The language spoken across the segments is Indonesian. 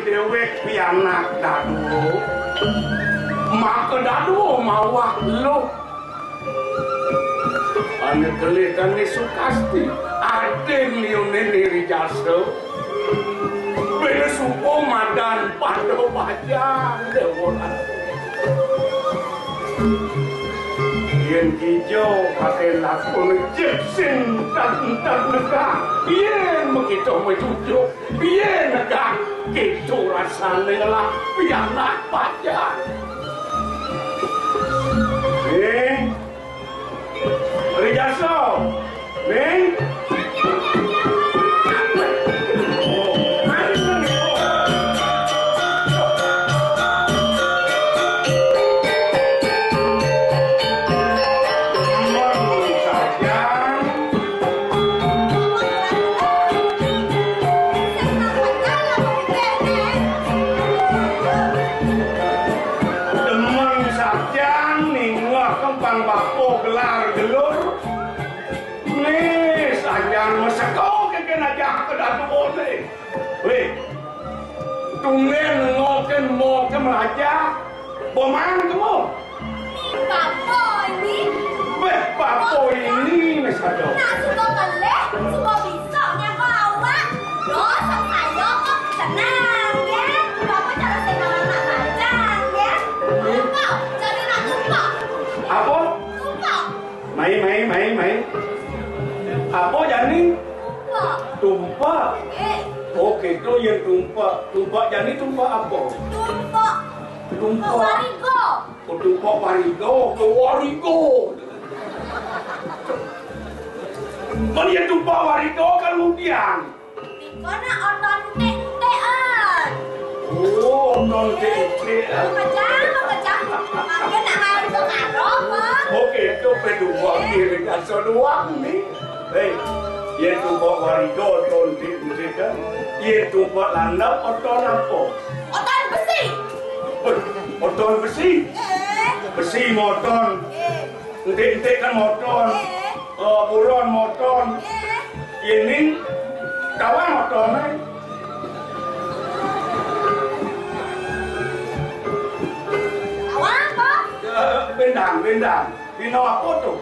dewek pianak dadu. Maka dadu mawak lu. Ane kelikan ni Sukasti. Aden liune niri jaso. Bene supo madan pado pajang deworan. Yen hijau pakai lakon jepsin dan negah. Yen begitu mencucuk. Yen negah. Gitu rasanya lah pianak pajang. Ning Rijaso Ning tungen ngoken mau ke meraja boman kamu Papo ini papo ini mesado nak suka melek suka bisanya kau awak dosa saya kok tenang ya Papa cara senang anak macam ya tumpah cari nak tumpah apa tumpah mai apa jani tumpah oke itu yang tumpah jani tumpah apa tumpah warigo tumpah warigo mana tumpah warigo kemudian karena oton tek-tekan oton tek-tekan kejam makin nak main itu ngarok oke itu kedua kiri kaso doang nih Ye tumpah warigo oton tek-tekan ye tumpah landap oton apa oton besi oton besi besi moton entek kan moton buron moton ini kawan moton kawan apa bendang dino apa tuh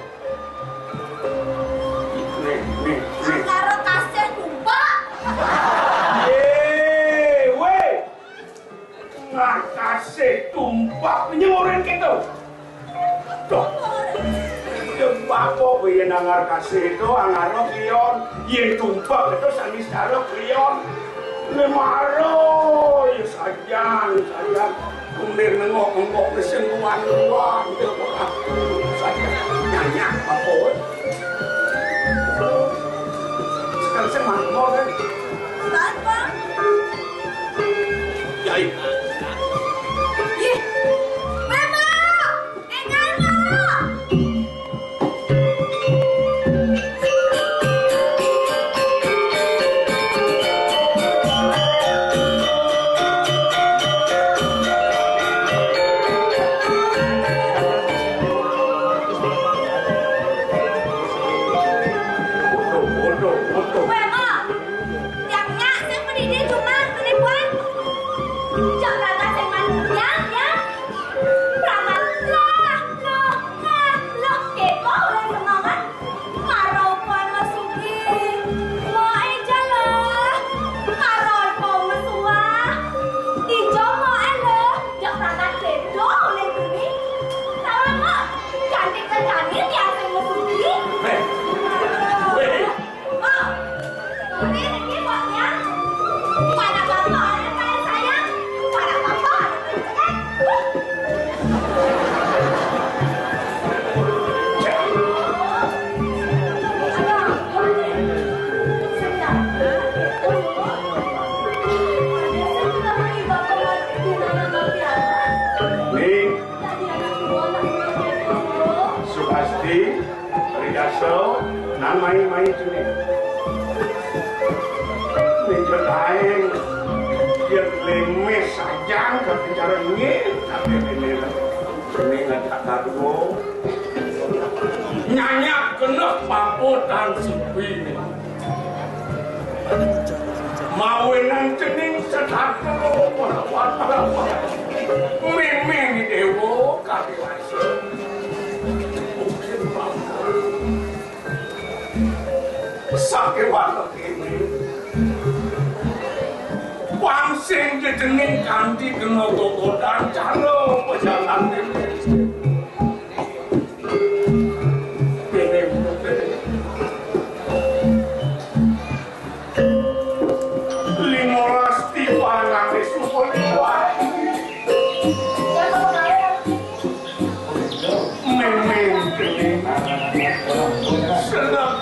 nih karo kasih tumpah kasih tumpah penyemurin gitu tuh apa yang nangar kasih itu angaro kion yang tumpah itu sanis karo kion lemaro ya sayang kumir nengok kesentuhan luang itu orang sayang nyanyak apa sekarang saya mangkok kan apa ya main sini. Minta lain, dia lemes saja ke bicara ini, tapi ini ngajak kado. Nyanyak kena papotan sepi. Mawinan cening sedang Sakit watak ini Wangsing jejening kanti kena toto dan cara pejalan ini Limolas tiba nangis supaya memang kening sedap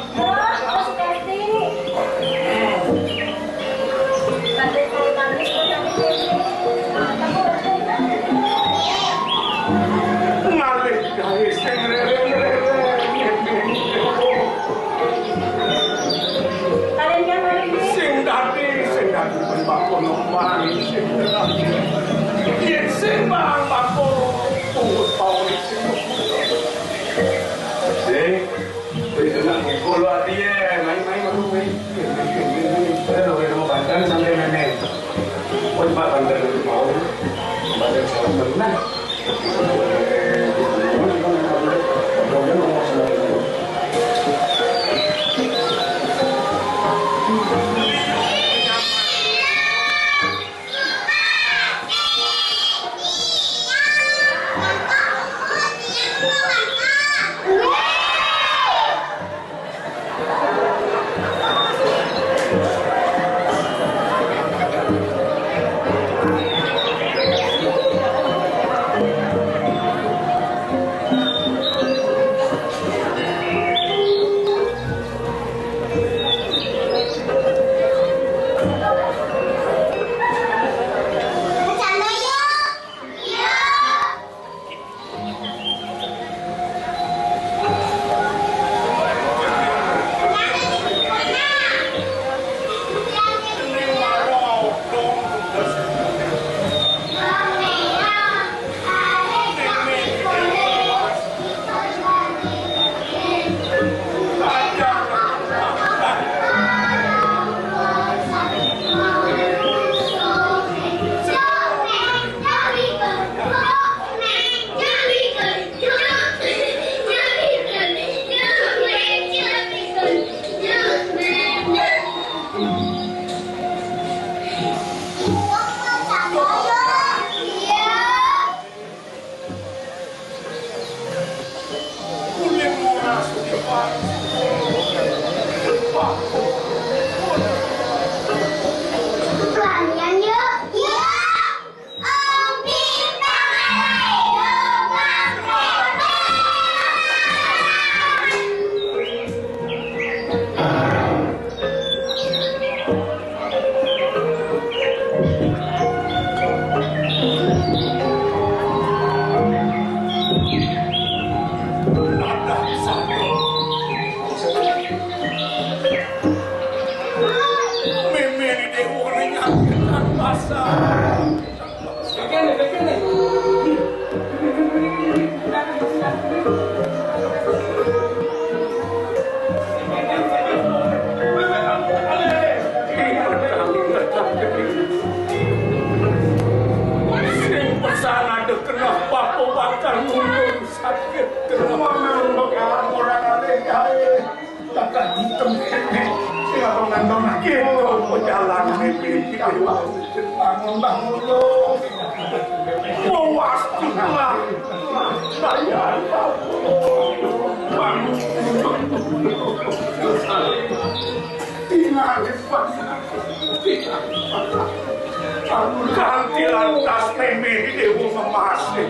Ganti lantas memi dewa memasih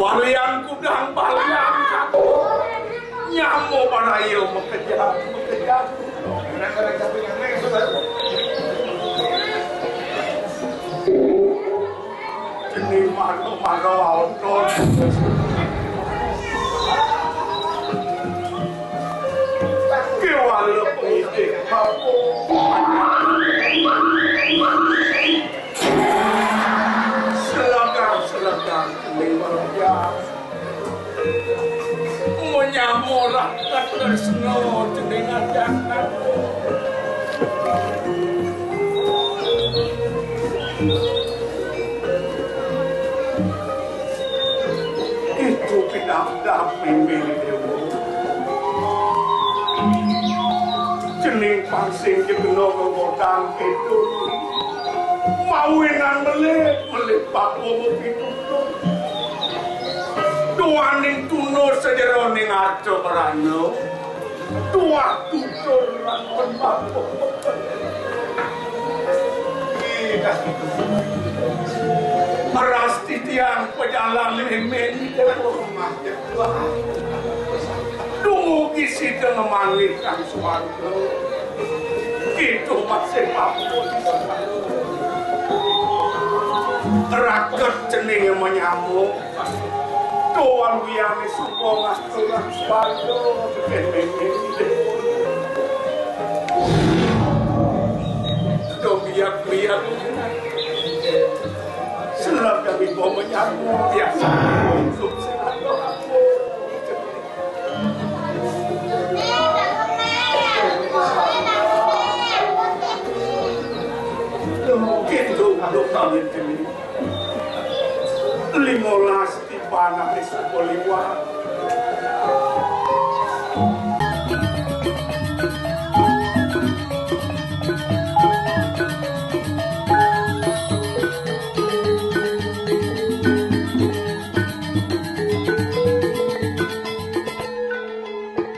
walian kudang balian kaku nyamo pada iyo mengejar ini mano auton kewala pengitik kamu Selakang lewat menyamorak keterseno dengan jangan dap-dapi milih dewa. Jening pangsing kena ngodang itu. Mawinan melih papomo pitutur. Duaning tuno sejeroning arca merano. Dua tutur lan papomo. Meras titian pejalan lemen dalam rumah Tuhan. Dumugi sidang memanggilkan suarga. Gitu masih papun. Raket cening menyamuk. Tuan wiane supongas tulang sepatu. Biak-biak selap kami mau menyambut biasa untuk selalu aku gitu kalau kami ini 15 di panah di Supoliwa